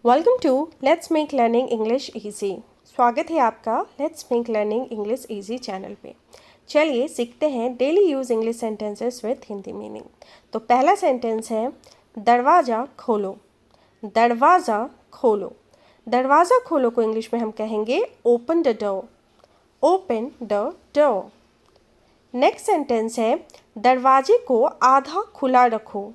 Welcome to let's make learning English easy. स्वागत है आपका let's make learning English easy channel पे। चलिए सीखते हैं daily use English sentences with Hindi meaning. तो पहला सेंटेंस है दरवाज़ा खोलो। दरवाज़ा खोलो। दरवाज़ा खोलो को इंग्लिश में हम कहेंगे open the door. Open the door. Next sentence है दरवाजे को आधा खुला रखो।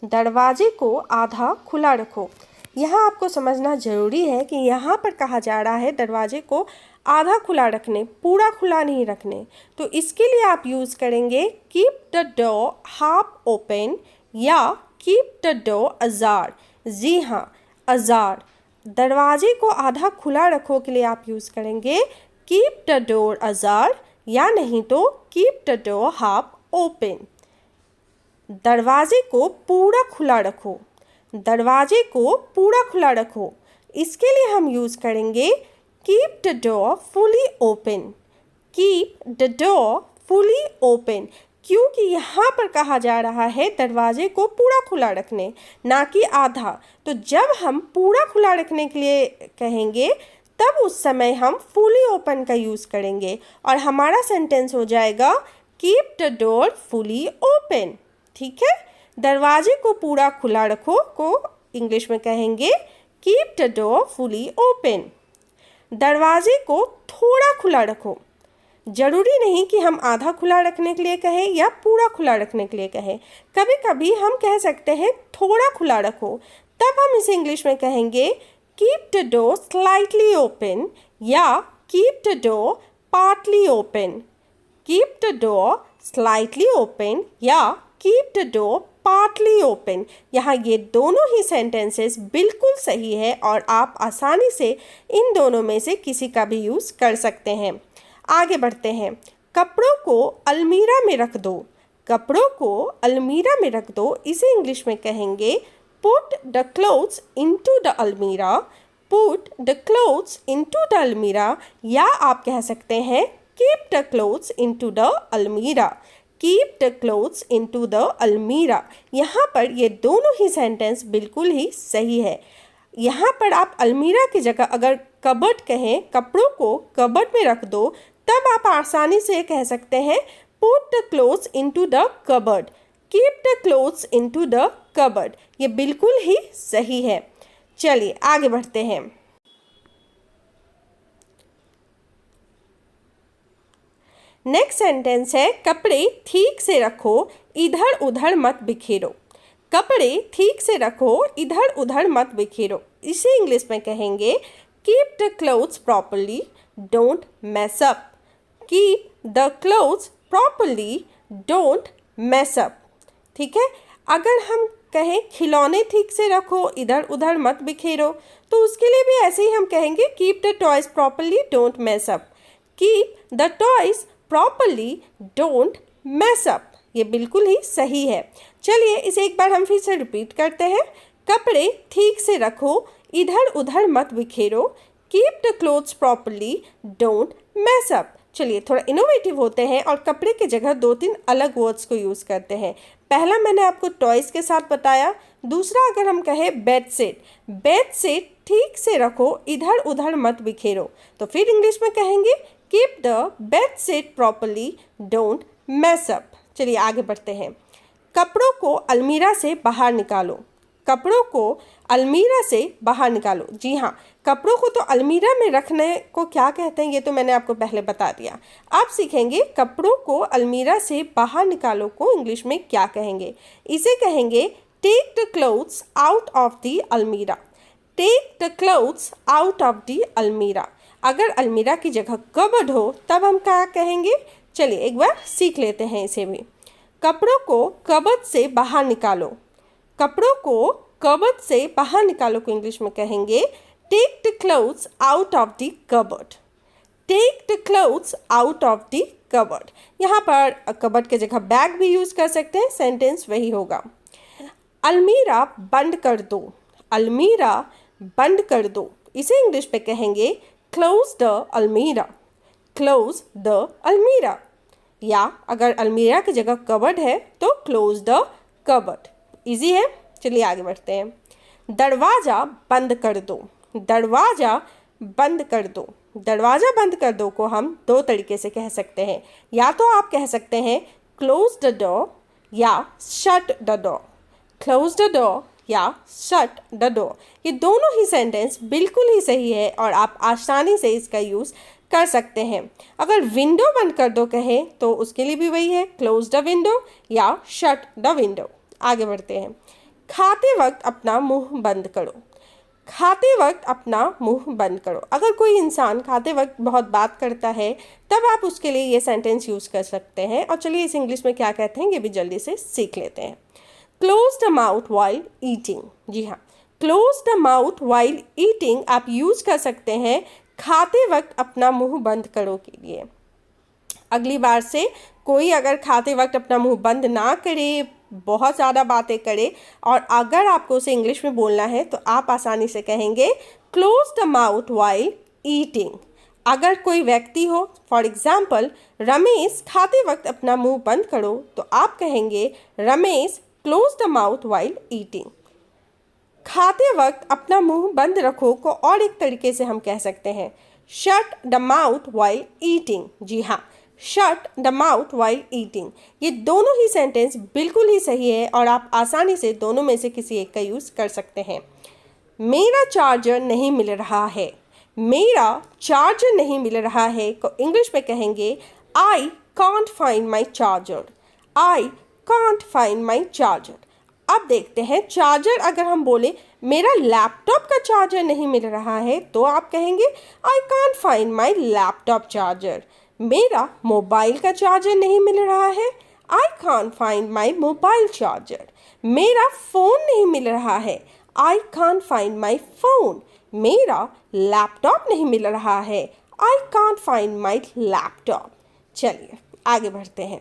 दरवाजे को आधा खुला रखो। यहाँ आपको समझना ज़रूरी है कि यहाँ पर कहा जा रहा है दरवाजे को आधा खुला रखने, पूरा खुला नहीं रखने। तो इसके लिए आप यूज़ करेंगे keep the door half open या कीप द डोर अजार। जी हाँ, अजार। दरवाजे को आधा खुला रखो के लिए आप यूज़ करेंगे कीप द डोर अजार या नहीं तो keep the door half open. दरवाजे को पूरा खुला रखो। दरवाजे को पूरा खुला रखो। इसके लिए हम यूज़ करेंगे keep the door fully open. Keep the door fully open, क्योंकि यहाँ पर कहा जा रहा है दरवाजे को पूरा खुला रखने, ना कि आधा। तो जब हम पूरा खुला रखने के लिए कहेंगे तब उस समय हम फुली ओपन का यूज़ करेंगे और हमारा सेंटेंस हो जाएगा keep the door fully open. ठीक है, दरवाजे को पूरा खुला रखो को इंग्लिश में कहेंगे keep the door fully open. दरवाजे को थोड़ा खुला रखो। ज़रूरी नहीं कि हम आधा खुला रखने के लिए कहें या पूरा खुला रखने के लिए कहें। कभी कभी हम कह सकते हैं थोड़ा खुला रखो, तब हम इसे इंग्लिश में कहेंगे keep the door slightly open या keep the door partly open. Keep the door slightly open या keep the door partly open. यहाँ ये दोनों ही सेंटेंसेस बिल्कुल सही है और आप आसानी से इन दोनों में से किसी का भी यूज़ कर सकते हैं। आगे बढ़ते हैं। कपड़ों को अलमीरा में रख दो। कपड़ों को अलमीरा में रख दो, इसे इंग्लिश में कहेंगे put the clothes into the almirah. Put the clothes into the almirah या आप कह सकते हैं keep the clothes into the almirah. Keep the clothes into the almirah. यहाँ पर ये दोनों ही सेंटेंस बिल्कुल ही सही है। यहाँ पर आप अलमीरा की जगह अगर कबर्ड कहें, कपड़ों को कबर्ड में रख दो, तब आप आसानी से कह सकते हैं put the clothes into the cupboard. Keep the clothes into the cupboard. ये बिल्कुल ही सही है। चलिए आगे बढ़ते हैं। नेक्स्ट सेंटेंस है कपड़े ठीक से रखो, इधर उधर मत बिखेरो। कपड़े ठीक से रखो, इधर उधर मत बिखेरो, इसे इंग्लिश में कहेंगे keep the clothes properly, don't mess up. Keep the clothes properly, don't mess up. ठीक है, अगर हम कहें खिलौने ठीक से रखो, इधर उधर मत बिखेरो, तो उसके लिए भी ऐसे ही हम कहेंगे keep the toys properly, don't mess up. Keep the toys properly, don't mess up. ये बिल्कुल ही सही है। चलिए इसे एक बार हम फिर से रिपीट करते हैं। कपड़े ठीक से रखो, इधर उधर मत बिखेरो, keep the clothes properly, don't mess up. चलिए थोड़ा इनोवेटिव होते हैं और कपड़े की जगह 2-3 अलग वर्ड्स को यूज़ करते हैं। पहला मैंने आपको टॉयज़ के साथ बताया। दूसरा अगर हम कहें बेड सेट, बेड सेट ठीक से रखो, इधर उधर मत बिखेरो, तो फिर इंग्लिश में कहेंगे keep the bed set properly, don't mess up. चलिए आगे बढ़ते हैं। कपड़ों को अलमीरा से बाहर निकालो। कपड़ों को अलमीरा से बाहर निकालो। जी हाँ, कपड़ों को तो अलमीरा में रखने को क्या कहते हैं ये तो मैंने आपको पहले बता दिया। आप सीखेंगे कपड़ों को अलमीरा से बाहर निकालो को इंग्लिश में क्या कहेंगे। इसे कहेंगे take the clothes out of the almirah. Take the clothes out of the almirah. अगर अलमीरा की जगह कबर्ड हो तब हम क्या कहेंगे, चलिए एक बार सीख लेते हैं इसे भी। कपड़ों को कबर्ड से बाहर निकालो। कपड़ों को कबर्ड से बाहर निकालो को इंग्लिश में कहेंगे take the clothes out of the cupboard. Take the clothes out of the cupboard. यहाँ पर कबर्ड की जगह बैग भी यूज़ कर सकते हैं, सेंटेंस वही होगा। अलमीरा बंद कर दो। अलमीरा बंद कर दो, इसे इंग्लिश में कहेंगे क्लोज द अलमीरा। Close the almirah. या अगर अलमीरा की जगह कबर्ड है तो क्लोज द कबर्ड। इजी है। चलिए आगे बढ़ते हैं। दरवाज़ा बंद कर दो, दरवाज़ा बंद कर दो। दरवाज़ा बंद कर दो को हम दो तरीके से कह सकते हैं। या तो आप कह सकते हैं क्लोज द डोर या shut the door. Close the door या शट द डोर, ये दोनों ही सेंटेंस बिल्कुल ही सही है और आप आसानी से इसका यूज़ कर सकते हैं। अगर विंडो बंद कर दो कहें तो उसके लिए भी वही है, क्लोज द विंडो या शट द विंडो। आगे बढ़ते हैं। खाते वक्त अपना मुंह बंद करो। खाते वक्त अपना मुंह बंद करो। अगर कोई इंसान खाते वक्त बहुत बात करता है तब आप उसके लिए ये सेंटेंस यूज़ कर सकते हैं। और चलिए इस इंग्लिश में क्या कहते हैं ये भी जल्दी से सीख लेते हैं। Close the mouth while eating. जी हाँ, close the mouth while eating आप यूज़ कर सकते हैं खाते वक्त अपना मुंह बंद करो के लिए। अगली बार से कोई अगर खाते वक्त अपना मुंह बंद ना करे, बहुत ज़्यादा बातें करे और अगर आपको उसे इंग्लिश में बोलना है तो आप आसानी से कहेंगे close the mouth while eating. अगर कोई व्यक्ति हो, फॉर एग्जाम्पल रमेश खाते वक्त अपना मुंह बंद करो, तो आप कहेंगे Ramesh close the mouth while eating. खाते वक्त अपना मुंह बंद रखो को और एक तरीके से हम कह सकते हैं shut the mouth while eating. जी हाँ, shut the mouth while eating. ये दोनों ही सेंटेंस बिल्कुल ही सही है और आप आसानी से दोनों में से किसी एक का यूज़ कर सकते हैं। मेरा चार्जर नहीं मिल रहा है। मेरा चार्जर नहीं मिल रहा है को इंग्लिश में कहेंगे I can't find my charger. I can't find my charger. अब देखते हैं चार्जर अगर हम बोले मेरा लैपटॉप का चार्जर नहीं मिल रहा है तो आप कहेंगे I can't find my laptop charger. मेरा मोबाइल का चार्जर नहीं मिल रहा है, I can't find my mobile charger. मेरा फ़ोन नहीं मिल रहा है, I can't find my phone. मेरा लैपटॉप नहीं मिल रहा है, I can't find my laptop. चलिए आगे बढ़ते हैं।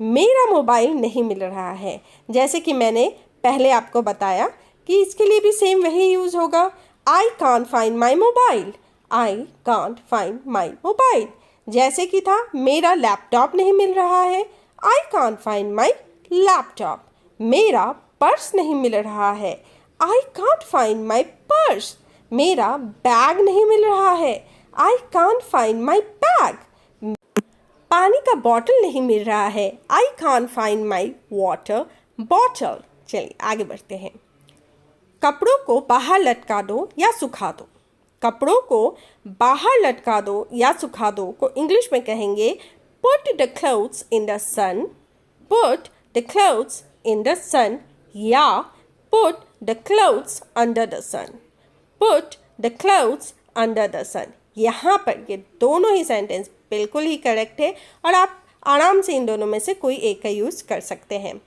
मेरा मोबाइल नहीं मिल रहा है, जैसे कि मैंने पहले आपको बताया कि इसके लिए भी सेम वही यूज़ होगा, I can't find my mobile. I can't find my mobile. जैसे कि था मेरा लैपटॉप नहीं मिल रहा है, I can't find my laptop. मेरा पर्स नहीं मिल रहा है, I can't find my purse. मेरा बैग नहीं मिल रहा है, I can't find my bag. पानी का बॉटल नहीं मिल रहा है, I can't find my water bottle. चलिए आगे बढ़ते हैं। कपड़ों को बाहर लटका दो या सुखा दो। कपड़ों को बाहर लटका दो या सुखा दो को इंग्लिश में कहेंगे put the clothes in the sun. Put the clothes in the sun या put the clothes under the sun. Put the clothes under the sun. यहाँ पर ये दोनों ही सेंटेंस बिल्कुल ही करेक्ट है और आप आराम से इन दोनों में से कोई एक का यूज़ कर सकते हैं।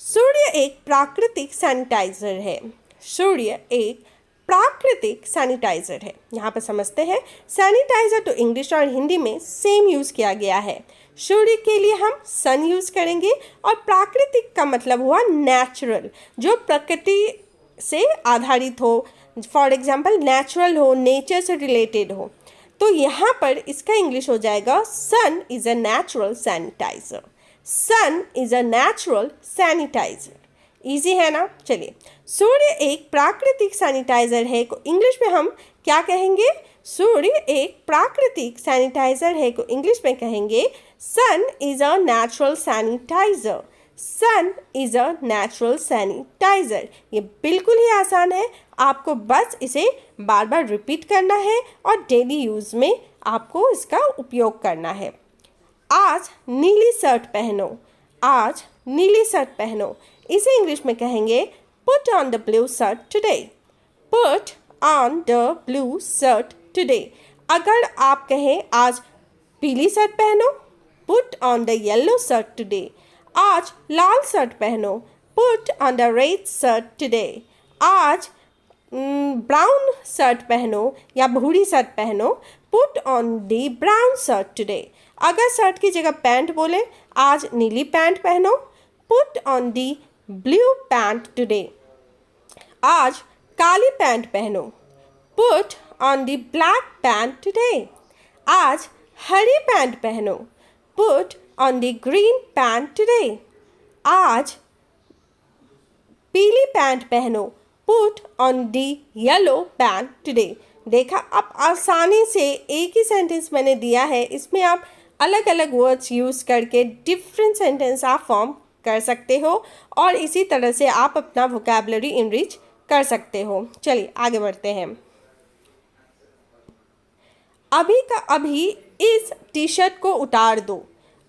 सूर्य एक प्राकृतिक सैनिटाइज़र है। सूर्य एक प्राकृतिक सैनिटाइज़र है। यहाँ पर समझते हैं सैनिटाइज़र तो इंग्लिश और हिंदी में सेम यूज़ किया गया है। सूर्य के लिए हम सन यूज़ करेंगे और प्राकृतिक का मतलब हुआ नेचुरल, जो प्रकृति से आधारित हो, फॉर एग्जाम्पल नेचुरल हो, नेचर से रिलेटेड हो। तो यहाँ पर इसका इंग्लिश हो जाएगा sun is a natural sanitiser. Sun is a natural sanitiser. Easy है ना। चलिए, सूर्य एक प्राकृतिक सैनिटाइज़र है को इंग्लिश में हम क्या कहेंगे? सूर्य एक प्राकृतिक सैनिटाइज़र है को इंग्लिश में कहेंगे sun is a natural sanitiser. Sun is a natural sanitiser. ये बिल्कुल ही आसान है, आपको बस इसे बार बार रिपीट करना है और डेली यूज़ में आपको इसका उपयोग करना है। आज नीली शर्ट पहनो। आज नीली शर्ट पहनो, इसे इंग्लिश में कहेंगे put on the blue shirt today. Put on the blue shirt today. अगर आप कहें आज पीली शर्ट पहनो, put on the yellow shirt today. आज लाल शर्ट पहनो, put on the red shirt today. आज ब्राउन शर्ट पहनो या भूरी शर्ट पहनो, put on the brown shirt today. अगर शर्ट की जगह पैंट बोले, आज नीली पैंट पहनो, put on the blue pant today. आज काली पैंट पहनो, put on the black pant today. आज हरी पैंट पहनो, put on the green pant today. आज पीली पैंट पहनो, put on the yellow pen today. देखा, आप आसानी से एक ही सेंटेंस मैंने दिया है, इसमें आप अलग अलग वर्ड्स यूज़ करके डिफरेंट सेंटेंस आप फॉर्म कर सकते हो और इसी तरह से आप अपना वोकैबुलरी इनरिच कर सकते हो। चलिए आगे बढ़ते हैं। अभी का अभी इस टी शर्ट को उतार दो।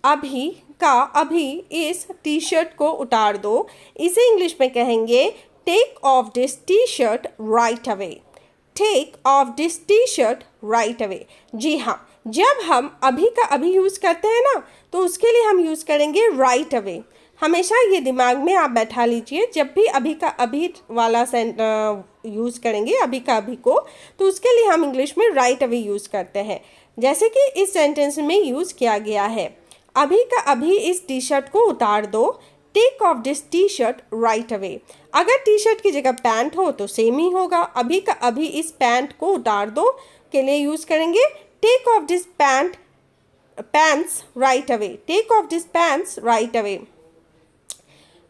अभी का अभी इस टी शर्ट को उतार दो, इसे इंग्लिश में कहेंगे take off this T shirt right away. Take off this T shirt right away. जी हाँ, जब हम अभी का अभी यूज़ करते हैं ना, तो उसके लिए हम यूज़ करेंगे राइट अवे। हमेशा ये दिमाग में आप बैठा लीजिए, जब भी अभी का अभी वाला यूज़ करेंगे अभी का अभी को, तो उसके लिए हम इंग्लिश में राइट अवे यूज़ करते हैं। जैसे कि इस सेंटेंस में यूज़ किया गया है, अभी का अभी इस टी शर्ट को उतार दो, take off this T shirt right away. अगर टी शर्ट की जगह पैंट हो तो सेम ही होगा, अभी का अभी इस पैंट को उतार दो के लिए यूज़ करेंगे take off this pants right away. Take off this pants right away.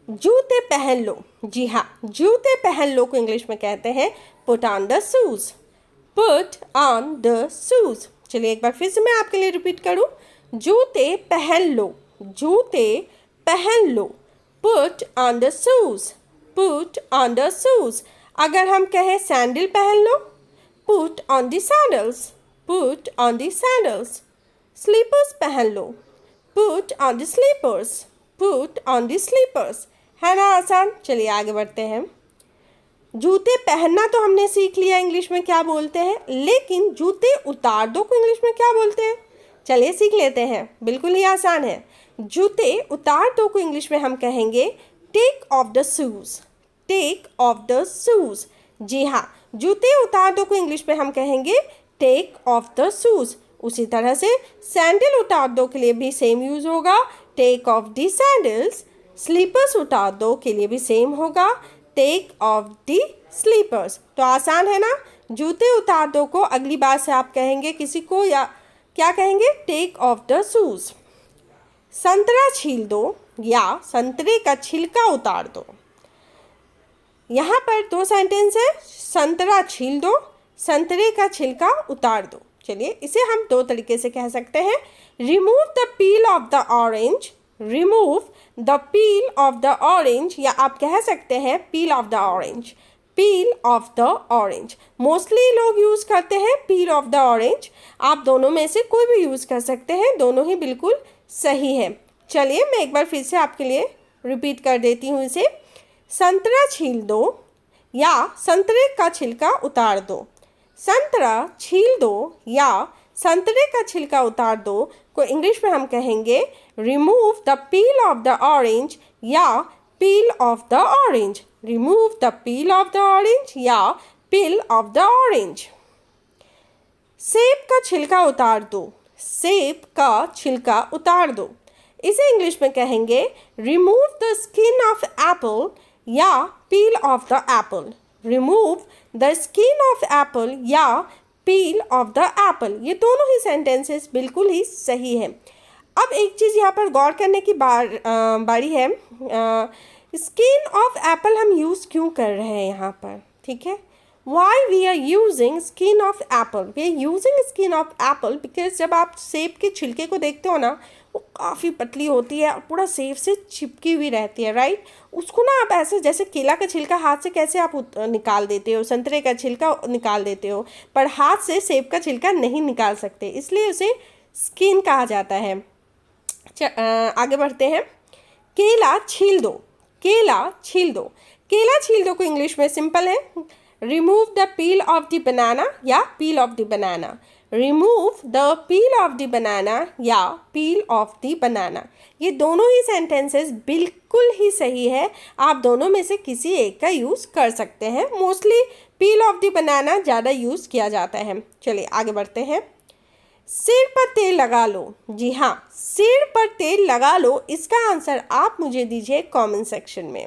जूते पहन लो। जी हाँ, जूते पहन लो को इंग्लिश में कहते हैं put on the shoes. Put on the shoes. चलिए एक बार फिर से मैं आपके लिए रिपीट करूँ, जूते पहन लो। जूते पहन लो। Put on the shoes. Put on the shoes. अगर हम कहें सैंडल पहन लो, put on the sandals. Put on the sandals. Slippers पहन लो, put on the slippers. Put on the slippers. है ना आसान। चलिए आगे बढ़ते हैं। जूते पहनना तो हमने सीख लिया इंग्लिश में क्या बोलते हैं, लेकिन जूते उतार दो को इंग्लिश में क्या बोलते हैं, चलिए सीख लेते हैं। बिल्कुल ही आसान है। जूते उतार दो को इंग्लिश में हम कहेंगे take off the shoes. Take off the shoes. जी हाँ, जूते उतार दो को इंग्लिश में हम कहेंगे टेक ऑफ द शूज। उसी तरह से सैंडल उतार दो के लिए भी सेम यूज होगा, take off the sandals. Slippers उतार दो के लिए भी सेम होगा, टेक ऑफ द स्लीपर्स। तो आसान है ना। जूते उतार दो को अगली बार से आप कहेंगे किसी को, या क्या कहेंगे, टेक ऑफ द शूज। संतरा छील दो या संतरे का छिलका उतार दो। यहाँ पर दो सेंटेंस है, संतरा छील दो, संतरे का छिलका उतार दो। चलिए इसे हम दो तरीके से कह सकते हैं, remove the peel off the orange. Remove the peel off the orange, या आप कह सकते हैं पील off the orange. Peel off the orange mostly लोग यूज़ करते हैं पील ऑफ द ऑरेंज। आप दोनों में से कोई भी यूज़ कर सकते हैं, दोनों ही बिल्कुल सही है। चलिए मैं एक बार फिर से आपके लिए रिपीट कर देती हूँ इसे, संतरा छील दो या संतरे का छिलका उतार दो। संतरा छील दो या संतरे का छिलका उतार दो को इंग्लिश में हम कहेंगे remove the peel off the orange या peel off the orange. Remove the peel off the orange या पील ऑफ द ऑरेंज। सेब का छिलका उतार दो। सेब का छिलका उतार दो, इसे इंग्लिश में कहेंगे remove the skin off apple या peel off the apple. Remove the skin off apple या पील ऑफ द एप्पल। ये दोनों ही सेंटेंसेस बिल्कुल ही सही है। अब एक चीज़ यहाँ पर गौर करने की बारी है, स्किन ऑफ एप्पल हम यूज़ क्यों कर रहे हैं यहाँ पर, ठीक है। Why we are using skin of apple? We are using skin of apple because जब आप सेब के छिलके को देखते हो ना, वो काफ़ी पतली होती है और पूरा सेब से चिपकी हुई रहती है, राइट। उसको ना आप ऐसे, जैसे केला का छिलका हाथ से कैसे आप निकाल देते हो, संतरे का छिलका निकाल देते हो, पर हाथ से सेब का छिलका नहीं निकाल सकते, इसलिए उसे स्किन कहा जाता है। आगे बढ़ते हैं। केला छील दो। केला छील दो। केला छील दो को इंग्लिश में सिंपल है, remove the peel off the banana या peel off the banana. Remove the peel off the banana या पील ऑफ द बनाना। ये दोनों ही सेंटेंसेस बिल्कुल ही सही है, आप दोनों में से किसी एक का यूज़ कर सकते हैं। मोस्टली पील ऑफ द बनाना ज़्यादा यूज़ किया जाता है। चलिए आगे बढ़ते हैं। सिर पर तेल लगा लो। जी हाँ, सिर पर तेल लगा लो, इसका आंसर आप मुझे दीजिए कमेंट सेक्शन में।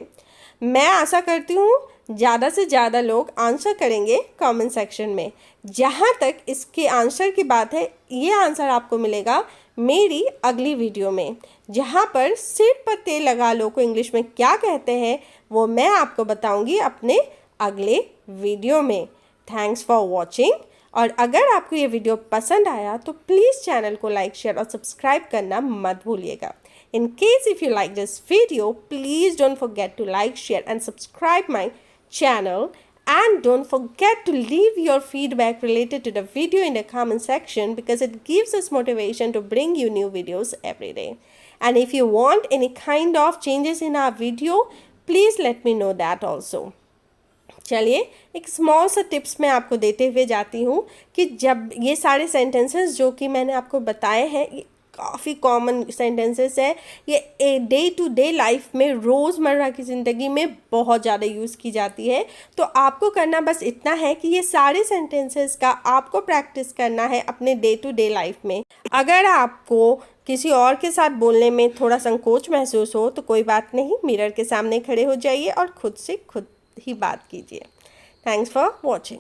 मैं आशा करती हूँ ज़्यादा से ज़्यादा लोग आंसर करेंगे कमेंट सेक्शन में। जहाँ तक इसके आंसर की बात है, ये आंसर आपको मिलेगा मेरी अगली वीडियो में, जहाँ पर सिर पर तेल लगा लो को इंग्लिश में क्या कहते हैं वो मैं आपको बताऊँगी अपने अगले वीडियो में। Thanks for watching. और अगर आपको ये वीडियो पसंद आया तो प्लीज़ चैनल को लाइक, शेयर और सब्सक्राइब करना मत भूलिएगा। In case if you like this video, please don't forget to like, share and subscribe my channel, and don't forget to leave your feedback related to the video in the comment section because it gives us motivation to bring you new videos every day. And if you want any kind of changes in our video, please let me know that also. चलिए एक small सा tips मैं आपको देते हुए जाती हूँ कि जब ये सारे सेंटेंसेस जो कि मैंने आपको बताए हैं, ये काफ़ी कॉमन सेंटेंसेस है। ये डे टू डे लाइफ में, रोज़मर्रा की ज़िंदगी में बहुत ज़्यादा यूज़ की जाती है। तो आपको करना बस इतना है कि ये सारे सेंटेंसेस का आपको प्रैक्टिस करना है अपने डे टू डे लाइफ में। अगर आपको किसी और के साथ बोलने में थोड़ा संकोच महसूस हो तो कोई बात नहीं, मिरर के सामने खड़े हो जाइए और खुद से खुद ही बात कीजिए। Thanks for watching.